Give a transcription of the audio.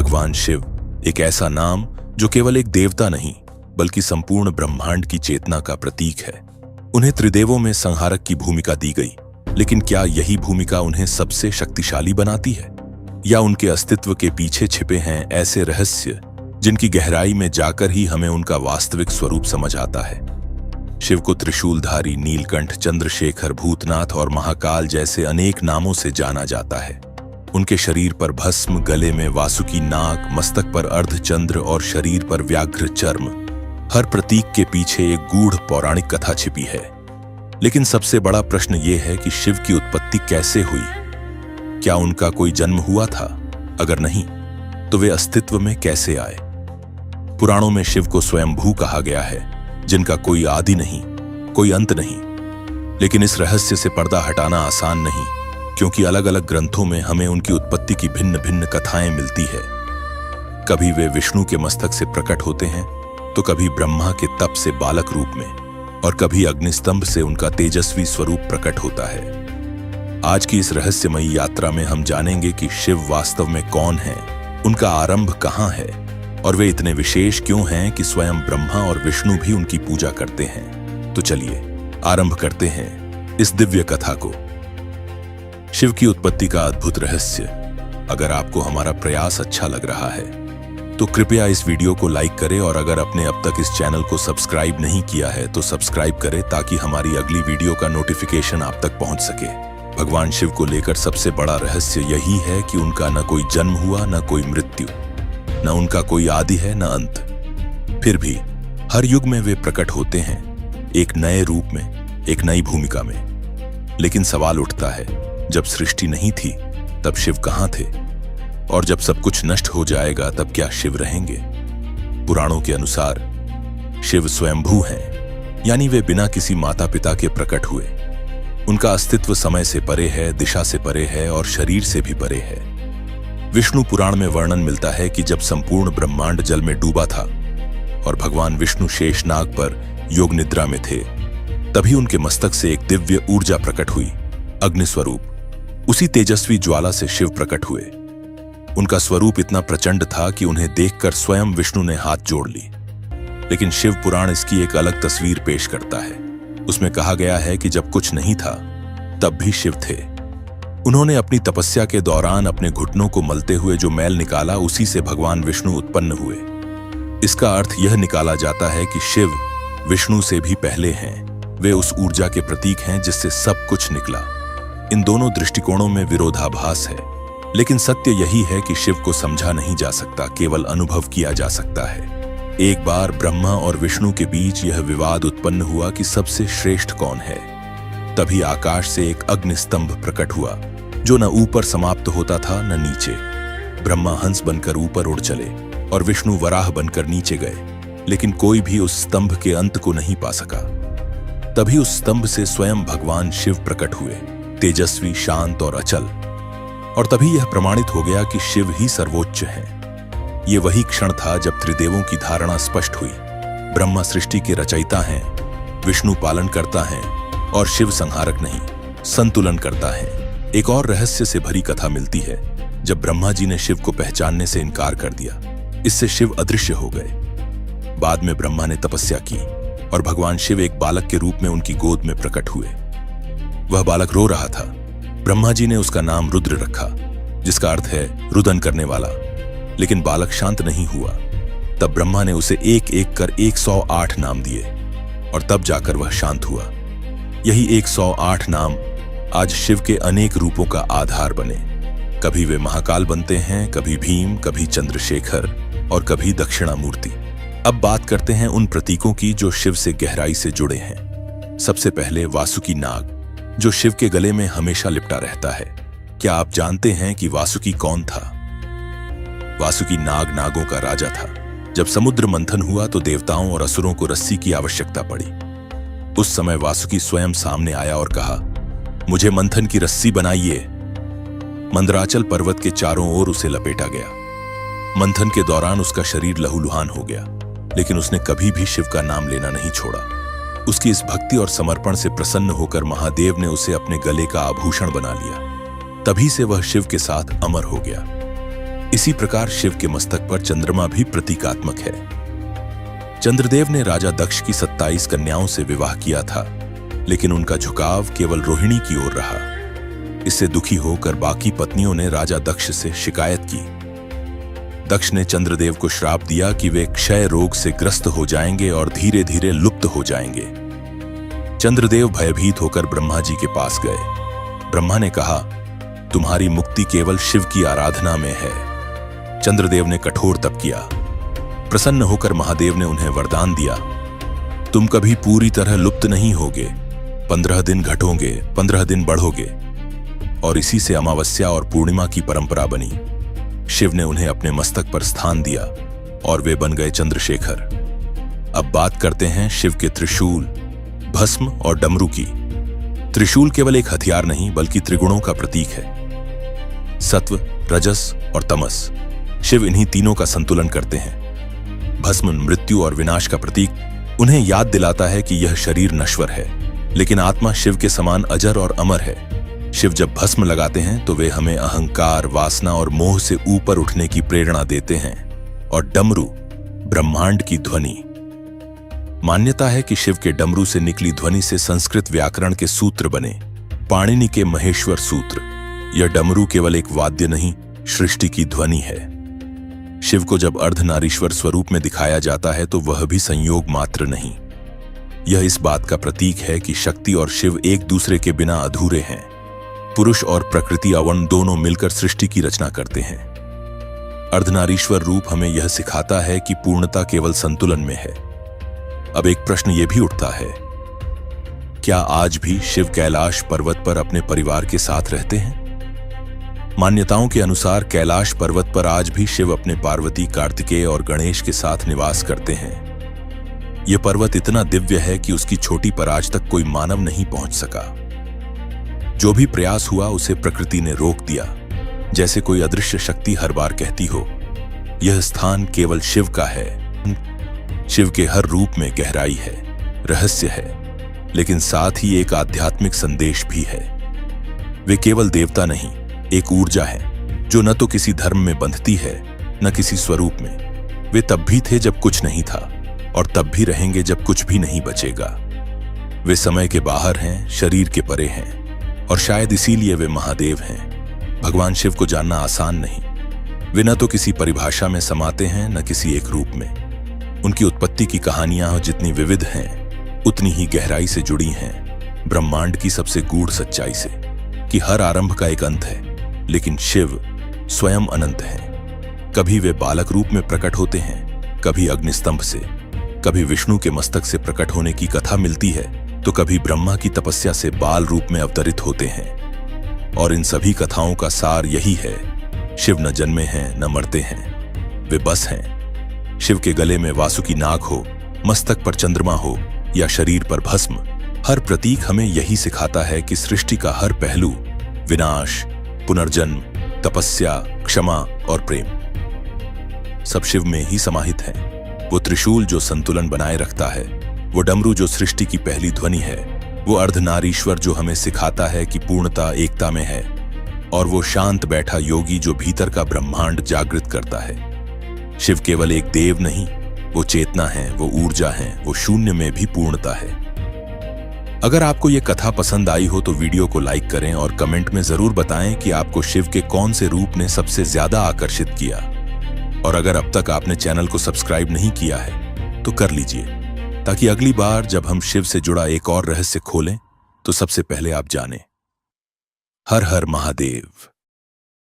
भगवान शिव एक ऐसा नाम जो केवल एक देवता नहीं बल्कि संपूर्ण ब्रह्मांड की चेतना का प्रतीक है। उन्हें त्रिदेवों में संहारक की भूमिका दी गई, लेकिन क्या यही भूमिका उन्हें सबसे शक्तिशाली बनाती है, या उनके अस्तित्व के पीछे छिपे हैं ऐसे रहस्य जिनकी गहराई में जाकर ही हमें उनका वास्तविक स्वरूप समझ आता है। शिव को त्रिशूलधारी, नीलकंठ, चंद्रशेखर, भूतनाथ और महाकाल जैसे अनेक नामों से जाना जाता है। उनके शरीर पर भस्म, गले में वासुकी नाग, मस्तक पर अर्धचंद्र और शरीर पर व्याघ्र चर्म, हर प्रतीक के पीछे एक गूढ़ पौराणिक कथा छिपी है। लेकिन सबसे बड़ा प्रश्न यह है कि शिव की उत्पत्ति कैसे हुई? क्या उनका कोई जन्म हुआ था? अगर नहीं, तो वे अस्तित्व में कैसे आए? पुराणों में शिव को स्वयंभू कहा गया है, जिनका कोई आदि नहीं, कोई अंत नहीं। लेकिन इस रहस्य से पर्दा हटाना आसान नहीं, क्योंकि अलग अलग ग्रंथों में हमें उनकी उत्पत्ति की भिन्न भिन्न कथाएं मिलती है। कभी वे विष्णु के मस्तक से प्रकट होते हैं, तो कभी ब्रह्मा के तप से बालक रूप में, और कभी अग्निस्तंभ से उनका तेजस्वी स्वरूप प्रकट होता है। आज की इस रहस्यमयी यात्रा में हम जानेंगे कि शिव वास्तव में कौन है, उनका आरंभ कहां है, और वे इतने विशेष क्यों हैं कि स्वयं ब्रह्मा और विष्णु भी उनकी पूजा करते हैं। तो चलिए आरंभ करते हैं इस दिव्य कथा को। शिव की उत्पत्ति का अद्भुत रहस्य। अगर आपको हमारा प्रयास अच्छा लग रहा है तो कृपया इस वीडियो को लाइक करें, और अगर आपने अब तक इस चैनल को सब्सक्राइब नहीं किया है तो सब्सक्राइब करें, ताकि हमारी अगली वीडियो का नोटिफिकेशन आप तक पहुंच सके। भगवान शिव को लेकर सबसे बड़ा रहस्य यही है कि उनका न कोई जन्म हुआ, न कोई मृत्यु, न उनका कोई आदि है, न अंत। फिर भी हर युग में वे प्रकट होते हैं, एक नए रूप में, एक नई भूमिका में। लेकिन सवाल उठता है, जब सृष्टि नहीं थी तब शिव कहां थे? और जब सब कुछ नष्ट हो जाएगा तब क्या शिव रहेंगे? पुराणों के अनुसार शिव स्वयंभू हैं, यानी वे बिना किसी माता पिता के प्रकट हुए। उनका अस्तित्व समय से परे है, दिशा से परे है और शरीर से भी परे है। विष्णु पुराण में वर्णन मिलता है कि जब संपूर्ण ब्रह्मांड जल में डूबा था और भगवान विष्णु शेषनाग पर योग निद्रा में थे, तभी उनके मस्तक से एक दिव्य ऊर्जा प्रकट हुई, अग्निस्वरूप। उसी तेजस्वी ज्वाला से शिव प्रकट हुए। उनका स्वरूप इतना प्रचंड था कि उन्हें देखकर स्वयं विष्णु ने हाथ जोड़ ली। लेकिन शिव पुराण इसकी एक अलग तस्वीर पेश करता है। उसमें कहा गया है कि जब कुछ नहीं था तब भी शिव थे। उन्होंने अपनी तपस्या के दौरान अपने घुटनों को मलते हुए जो मैल निकाला, उसी से भगवान विष्णु उत्पन्न हुए। इसका अर्थ यह निकाला जाता है कि शिव विष्णु से भी पहले हैं। वे उस ऊर्जा के प्रतीक हैं जिससे सब कुछ निकला। इन दोनों दृष्टिकोणों में विरोधाभास है, लेकिन सत्य यही है कि शिव को समझा नहीं जा सकता, केवल अनुभव किया जा सकता है। एक बार ब्रह्मा और विष्णु के बीच यह विवाद उत्पन्न हुआ कि सबसे श्रेष्ठ कौन है। तभी आकाश से एक अग्निस्तंभ प्रकट हुआ, जो न ऊपर समाप्त होता था न नीचे। ब्रह्मा हंस बनकर ऊपर उड़ चले और विष्णु वराह बनकर नीचे गए, लेकिन कोई भी उस स्तंभ के अंत को नहीं पा सका। तभी उस स्तंभ से स्वयं भगवान शिव प्रकट हुए, तेजस्वी, शांत और अचल। और तभी यह प्रमाणित हो गया कि शिव ही सर्वोच्च हैं। ये वही क्षण था जब त्रिदेवों की धारणा स्पष्ट हुई। ब्रह्मा सृष्टि के रचयिता हैं, विष्णु पालन करता है और शिव संहारक नहीं, संतुलन करता है। एक और रहस्य से भरी कथा मिलती है, जब ब्रह्मा जी ने शिव को पहचानने से इनकार कर दिया। इससे शिव अदृश्य हो गए। बाद में ब्रह्मा ने तपस्या की और भगवान शिव एक बालक के रूप में उनकी गोद में प्रकट हुए। वह बालक रो रहा था। ब्रह्मा जी ने उसका नाम रुद्र रखा, जिसका अर्थ है रुदन करने वाला। लेकिन बालक शांत नहीं हुआ। तब ब्रह्मा ने उसे एक एक कर 108 नाम दिए, और तब जाकर वह शांत हुआ। यही 108 नाम आज शिव के अनेक रूपों का आधार बने। कभी वे महाकाल बनते हैं, कभी भीम, कभी चंद्रशेखर और कभी दक्षिणामूर्ति। अब बात करते हैं उन प्रतीकों की जो शिव से गहराई से जुड़े हैं। सबसे पहले वासुकी नाग, जो शिव के गले में हमेशा लिपटा रहता है। क्या आप जानते हैं कि वासुकी कौन था? वासुकी नाग नागों का राजा था। जब समुद्र मंथन हुआ तो देवताओं और असुरों को रस्सी की आवश्यकता पड़ी। उस समय वासुकी स्वयं सामने आया और कहा, मुझे मंथन की रस्सी बनाइए। मंदराचल पर्वत के चारों ओर उसे लपेटा गया। मंथन के दौरान उसका शरीर लहूलुहान हो गया, लेकिन उसने कभी भी शिव का नाम लेना नहीं छोड़ा। उसकी इस भक्ति और समर्पण से प्रसन्न होकर महादेव ने उसे अपने गले का आभूषण बना लिया। तभी से वह शिव के साथ अमर हो गया। इसी प्रकार शिव के मस्तक पर चंद्रमा भी प्रतीकात्मक है। चंद्रदेव ने राजा दक्ष की 27 कन्याओं से विवाह किया था, लेकिन उनका झुकाव केवल रोहिणी की ओर रहा। इससे दुखी होकर बाकी पत्नियों ने राजा दक्ष से शिकायत की। दक्ष ने चंद्रदेव को श्राप दिया कि वे क्षय रोग से ग्रस्त हो जाएंगे और धीरे धीरे लुप्त हो जाएंगे। चंद्रदेव भयभीत होकर ब्रह्मा जी के पास गए। ब्रह्मा ने कहा, तुम्हारी मुक्ति केवल शिव की आराधना में है। चंद्रदेव ने कठोर तप किया। प्रसन्न होकर महादेव ने उन्हें वरदान दिया, तुम कभी पूरी तरह लुप्त नहीं होगे, 15 दिन घटोगे, 15 दिन बढ़ोगे। और इसी से अमावस्या और पूर्णिमा की परंपरा बनी। शिव ने उन्हें अपने मस्तक पर स्थान दिया और वे बन गए चंद्रशेखर। अब बात करते हैं शिव के त्रिशूल, भस्म और डमरू की। त्रिशूल केवल एक हथियार नहीं बल्कि त्रिगुणों का प्रतीक है, सत्व, रजस और तमस। शिव इन्हीं तीनों का संतुलन करते हैं। भस्म मृत्यु और विनाश का प्रतीक उन्हें याद दिलाता है कि यह शरीर नश्वर है, लेकिन आत्मा शिव के समान अजर और अमर है। शिव जब भस्म लगाते हैं तो वे हमें अहंकार, वासना और मोह से ऊपर उठने की प्रेरणा देते हैं। और डमरू, ब्रह्मांड की ध्वनि। मान्यता है कि शिव के डमरू से निकली ध्वनि से संस्कृत व्याकरण के सूत्र बने, पाणिनि के महेश्वर सूत्र। यह डमरू केवल एक वाद्य नहीं, सृष्टि की ध्वनि है। शिव को जब अर्धनारीश्वर स्वरूप में दिखाया जाता है तो वह भी संयोग मात्र नहीं। यह इस बात का प्रतीक है कि शक्ति और शिव एक दूसरे के बिना अधूरे हैं। पुरुष और प्रकृति अवन दोनों मिलकर सृष्टि की रचना करते हैं। अर्धनारीश्वर रूप हमें यह सिखाता है कि पूर्णता केवल संतुलन में है। अब एक प्रश्न यह भी उठता है, क्या आज भी शिव कैलाश पर्वत पर अपने परिवार के साथ रहते हैं? मान्यताओं के अनुसार कैलाश पर्वत पर आज भी शिव अपने पार्वती, कार्तिकेय और गणेश के साथ निवास करते हैं। यह पर्वत इतना दिव्य है कि उसकी चोटी पर आज तक कोई मानव नहीं पहुंच सका। जो भी प्रयास हुआ उसे प्रकृति ने रोक दिया, जैसे कोई अदृश्य शक्ति हर बार कहती हो, यह स्थान केवल शिव का है। शिव के हर रूप में गहराई है, रहस्य है, लेकिन साथ ही एक आध्यात्मिक संदेश भी है। वे केवल देवता नहीं, एक ऊर्जा है जो न तो किसी धर्म में बंधती है न किसी स्वरूप में। वे तब भी थे जब कुछ नहीं था, और तब भी रहेंगे जब कुछ भी नहीं बचेगा। वे समय के बाहर हैं, शरीर के परे हैं, और शायद इसीलिए वे महादेव हैं। भगवान शिव को जानना आसान नहीं। वे न तो किसी परिभाषा में समाते हैं न किसी एक रूप में। उनकी उत्पत्ति की कहानियां जितनी विविध हैं, उतनी ही गहराई से जुड़ी हैं ब्रह्मांड की सबसे गूढ़ सच्चाई से, कि हर आरंभ का एक अंत है, लेकिन शिव स्वयं अनंत हैं। कभी वे बालक रूप में प्रकट होते हैं, कभी अग्निस्तंभ से, कभी विष्णु के मस्तक से प्रकट होने की कथा मिलती है, तो कभी ब्रह्मा की तपस्या से बाल रूप में अवतरित होते हैं। और इन सभी कथाओं का सार यही है, शिव न जन्मे हैं न मरते हैं, वे बस हैं। शिव के गले में वासुकी नाग हो, मस्तक पर चंद्रमा हो या शरीर पर भस्म, हर प्रतीक हमें यही सिखाता है कि सृष्टि का हर पहलू विनाश, पुनर्जन्म, तपस्या, क्षमा और प्रेम सब शिव में ही समाहित है। वो त्रिशूल जो संतुलन बनाए रखता है, वो डमरू जो सृष्टि की पहली ध्वनि है, वो अर्धनारीश्वर जो हमें सिखाता है कि पूर्णता एकता में है, और वो शांत बैठा योगी जो भीतर का ब्रह्मांड जागृत करता है। शिव केवल एक देव नहीं, वो चेतना है, वो ऊर्जा है, वो शून्य में भी पूर्णता है। अगर आपको ये कथा पसंद आई हो तो वीडियो को लाइक करें और कमेंट में जरूर बताएं कि आपको शिव के कौन से रूप ने सबसे ज्यादा आकर्षित किया। और अगर अब तक आपने चैनल को सब्सक्राइब नहीं किया है तो कर लीजिए, ताकि अगली बार जब हम शिव से जुड़ा एक और रहस्य खोलें तो सबसे पहले आप जानें। हर हर महादेव।